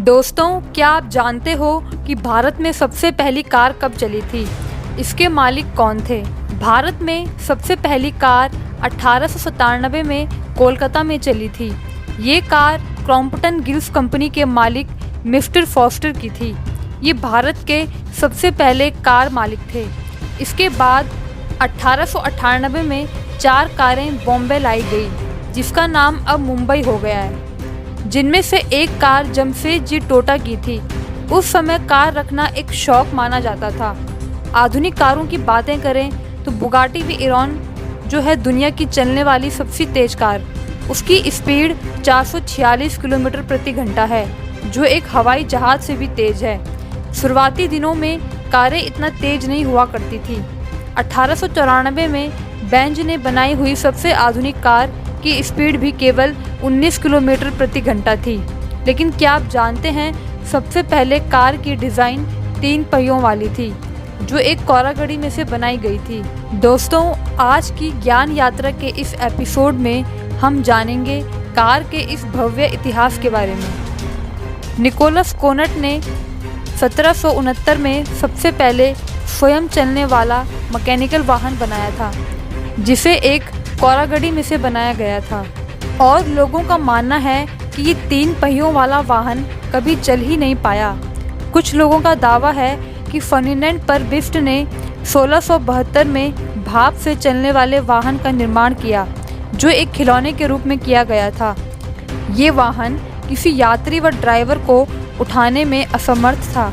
दोस्तों, क्या आप जानते हो कि भारत में सबसे पहली कार कब चली थी? इसके मालिक कौन थे? भारत में सबसे पहली कार 1897 में कोलकाता में चली थी। ये कार क्रॉम्पटन गिल्स कंपनी के मालिक मिस्टर फॉस्टर की थी। ये भारत के सबसे पहले कार मालिक थे। इसके बाद 1898 में 4 कारें बॉम्बे लाई गई, जिसका नाम अब मुंबई हो गया है, जिनमें से एक कार जमशेदजी टोटा की थी। उस समय कार रखना एक शौक माना जाता था। आधुनिक कारों की बातें करें तो बुगाटी वीयरॉन जो है दुनिया की चलने वाली सबसे तेज कार, उसकी स्पीड 446 किलोमीटर प्रति घंटा है, जो एक हवाई जहाज से भी तेज है। शुरुआती दिनों में कारें इतना तेज नहीं हुआ करती थी। 1894 में बेंज ने बनाई हुई सबसे आधुनिक कार की स्पीड भी केवल 19 किलोमीटर प्रति घंटा थी। लेकिन क्या आप जानते हैं, सबसे पहले कार की डिज़ाइन 3 पहियों वाली थी, जो एक कौरागड़ी में से बनाई गई थी। दोस्तों, आज की ज्ञान यात्रा के इस एपिसोड में हम जानेंगे कार के इस भव्य इतिहास के बारे में। निकोलस कोनट ने 1769 में सबसे पहले स्वयं चलने वाला मैकेनिकल वाहन बनाया था, जिसे एक कौरागड़ी में से बनाया गया था। और लोगों का मानना है कि ये 3 पहियों वाला वाहन कभी चल ही नहीं पाया। कुछ लोगों का दावा है कि फर्डिनेंड परबिस्ट ने 1672 में भाप से चलने वाले वाहन का निर्माण किया, जो एक खिलौने के रूप में किया गया था। ये वाहन किसी यात्री व ड्राइवर को उठाने में असमर्थ था।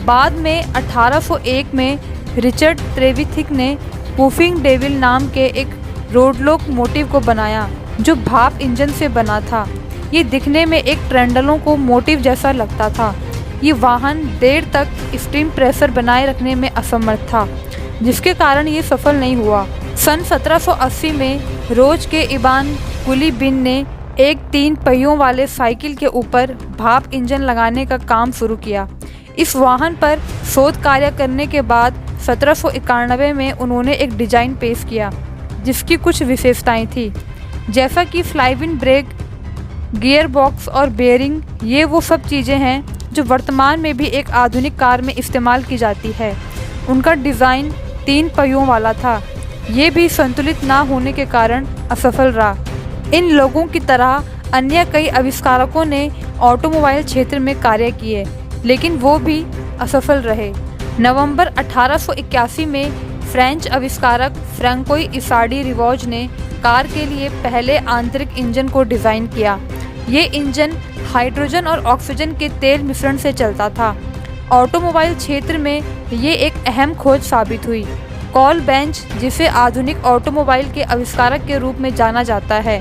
बाद में 1801 में रिचर्ड ट्रेविथिक ने पुफिंग डेविल नाम के एक रोड लोकोमोटिव को बनाया, जो भाप इंजन से बना था। ये दिखने में एक ट्रेंडलों को मोटिव जैसा लगता था। ये वाहन देर तक स्टीम प्रेशर बनाए रखने में असमर्थ था, जिसके कारण ये सफल नहीं हुआ। सन 1780 में रोज के इबान कुली बिन ने एक 3 पहियों वाले साइकिल के ऊपर भाप इंजन लगाने का काम शुरू किया। इस वाहन पर शोध कार्य करने के बाद 1791 में उन्होंने एक डिज़ाइन पेश किया, जिसकी कुछ विशेषताएं थी, जैसा कि फ्लाईविन ब्रेक, गियर बॉक्स और बेयरिंग। ये वो सब चीज़ें हैं जो वर्तमान में भी एक आधुनिक कार में इस्तेमाल की जाती है। उनका डिज़ाइन 3 पहियों वाला था। ये भी संतुलित ना होने के कारण असफल रहा। इन लोगों की तरह अन्य कई आविष्कारकों ने ऑटोमोबाइल क्षेत्र में कार्य किए, लेकिन वो भी असफल रहे। नवंबर 1881 में फ्रेंच आविष्कारक फ्रैंकोई इसार्डी रिवॉज ने कार के लिए पहले आंतरिक इंजन को डिज़ाइन किया। ये इंजन हाइड्रोजन और ऑक्सीजन के तेल मिश्रण से चलता था। ऑटोमोबाइल क्षेत्र में ये एक अहम खोज साबित हुई। कॉल बेंच, जिसे आधुनिक ऑटोमोबाइल के आविष्कारक के रूप में जाना जाता है,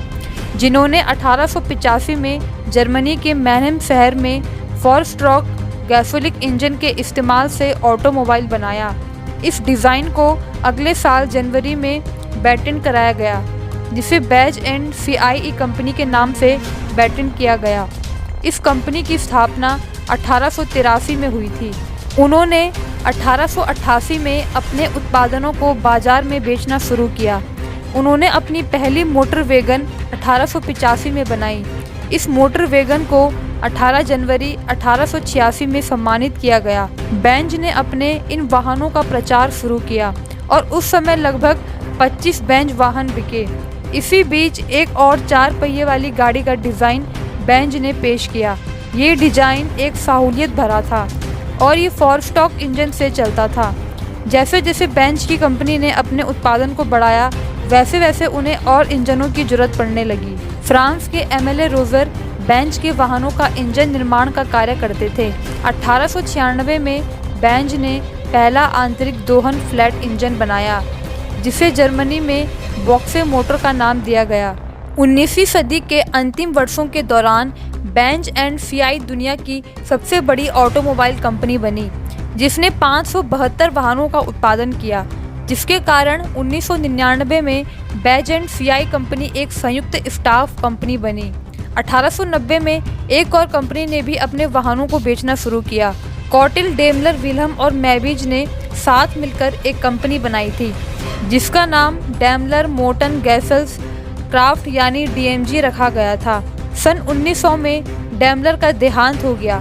जिन्होंने 1885 में जर्मनी के मैनहेम शहर में 4 स्ट्रोक गैसोलिक इंजन के इस्तेमाल से ऑटोमोबाइल बनाया। इस डिज़ाइन को अगले साल जनवरी में पेटेंट कराया गया, जिसे बेज एंड सीआईई कंपनी के नाम से पेटेंट किया गया। इस कंपनी की स्थापना 1883 में हुई थी। उन्होंने 1888 में अपने उत्पादनों को बाजार में बेचना शुरू किया। उन्होंने अपनी पहली मोटर वैगन 1885 में बनाई। इस मोटर वैगन को 18 जनवरी 1886 में सम्मानित किया गया। बेंज ने अपने इन वाहनों का प्रचार शुरू किया और उस समय लगभग 25 बेंज वाहन बिके। इसी बीच एक और 4 पहिए वाली गाड़ी का डिज़ाइन बेंज ने पेश किया। ये डिज़ाइन एक सहूलियत भरा था और ये 4 स्ट्रोक इंजन से चलता था। जैसे जैसे बेंज की कंपनी ने अपने उत्पादन को बढ़ाया, वैसे वैसे उन्हें और इंजनों की जरूरत पड़ने लगी। फ्रांस के एमएलए रोजर बेंज के वाहनों का इंजन निर्माण का कार्य करते थे। 1896 में बेंज ने पहला आंतरिक दोहन फ्लैट इंजन बनाया, जिसे जर्मनी में बॉक्से मोटर का नाम दिया गया। 19वीं सदी के अंतिम वर्षों के दौरान बेंज एंड सीआई दुनिया की सबसे बड़ी ऑटोमोबाइल कंपनी बनी, जिसने 572 वाहनों का उत्पादन किया, जिसके कारण 1999 में बेंज एंड सीआई कंपनी एक संयुक्त स्टाफ कंपनी बनी। 1890 में एक और कंपनी ने भी अपने वाहनों को बेचना शुरू किया। कॉटिल, डेमलर, विल्हम और मैबिज ने साथ मिलकर एक कंपनी बनाई थी, जिसका नाम डेमलर मोटन गैसल्स क्राफ्ट यानी डीएमजी रखा गया था। सन 1900 में डैमलर का देहांत हो गया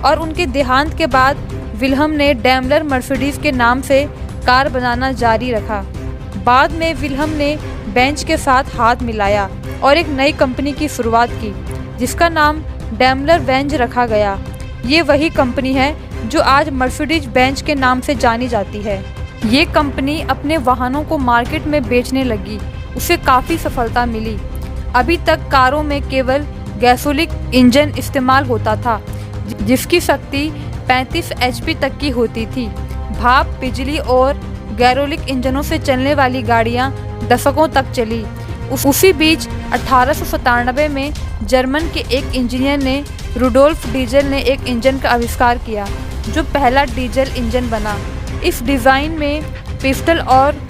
और उनके देहांत के बाद विल्हम ने डैमलर मर्सिडीज के नाम से कार बनाना जारी रखा। बाद में विल्हम ने बेंज के साथ हाथ मिलाया और एक नई कंपनी की शुरुआत की जिसका नाम डैमलर बेंज रखा गया। ये वही कंपनी है जो आज मर्सिडीज बेंज के नाम से जानी जाती है। ये कंपनी अपने वाहनों को मार्केट में बेचने लगी, उसे काफ़ी सफलता मिली। अभी तक कारों में केवल गैसोलिक इंजन इस्तेमाल होता था जिसकी शक्ति 35 HP तक की होती थी। भाप, बिजली और गैरोलिक इंजनों से चलने वाली गाड़ियां दशकों तक चली। उसी बीच 1897 में जर्मन के एक इंजीनियर ने रुडोल्फ डीजल ने एक इंजन का आविष्कार किया जो पहला डीजल इंजन बना। इस डिज़ाइन में पिस्टल और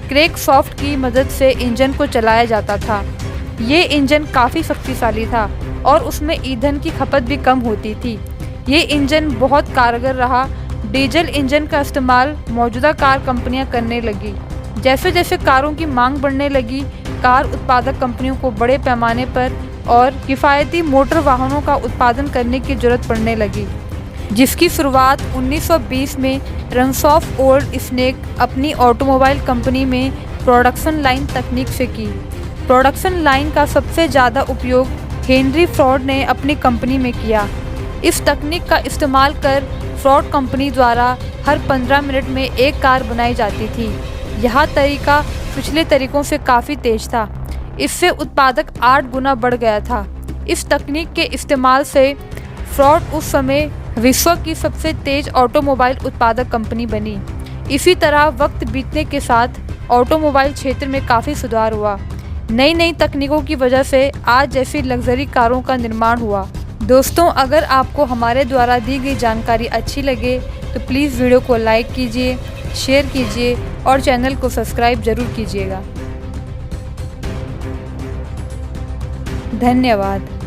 क्रैंकशाफ्ट की मदद से इंजन को चलाया जाता था। ये इंजन काफ़ी शक्तिशाली था और उसमें ईंधन की खपत भी कम होती थी। ये इंजन बहुत कारगर रहा। डीजल इंजन का इस्तेमाल मौजूदा कार कंपनियां करने लगी। जैसे जैसे कारों की मांग बढ़ने लगी, कार उत्पादक कंपनियों को बड़े पैमाने पर और किफ़ायती मोटर वाहनों का उत्पादन करने की जरूरत पड़ने लगी, जिसकी शुरुआत 1920 में रनसॉफ ओल्ड स्नेक अपनी ऑटोमोबाइल कंपनी में प्रोडक्शन लाइन तकनीक से की। प्रोडक्शन लाइन का सबसे ज़्यादा उपयोग हेनरी फोर्ड ने अपनी कंपनी में किया। इस तकनीक का इस्तेमाल कर फोर्ड कंपनी द्वारा हर 15 मिनट में एक कार बनाई जाती थी। यह तरीका पिछले तरीकों से काफ़ी तेज था। इससे उत्पादक 8 गुना बढ़ गया था। इस तकनीक के इस्तेमाल से फोर्ड उस समय विश्व की सबसे तेज ऑटोमोबाइल उत्पादक कंपनी बनी। इसी तरह वक्त बीतने के साथ ऑटोमोबाइल क्षेत्र में काफ़ी सुधार हुआ। नई नई तकनीकों की वजह से आज जैसी लग्जरी कारों का निर्माण हुआ। दोस्तों, अगर आपको हमारे द्वारा दी गई जानकारी अच्छी लगे तो प्लीज़ वीडियो को लाइक कीजिए, शेयर कीजिए और चैनल को सब्सक्राइब ज़रूर कीजिएगा। धन्यवाद।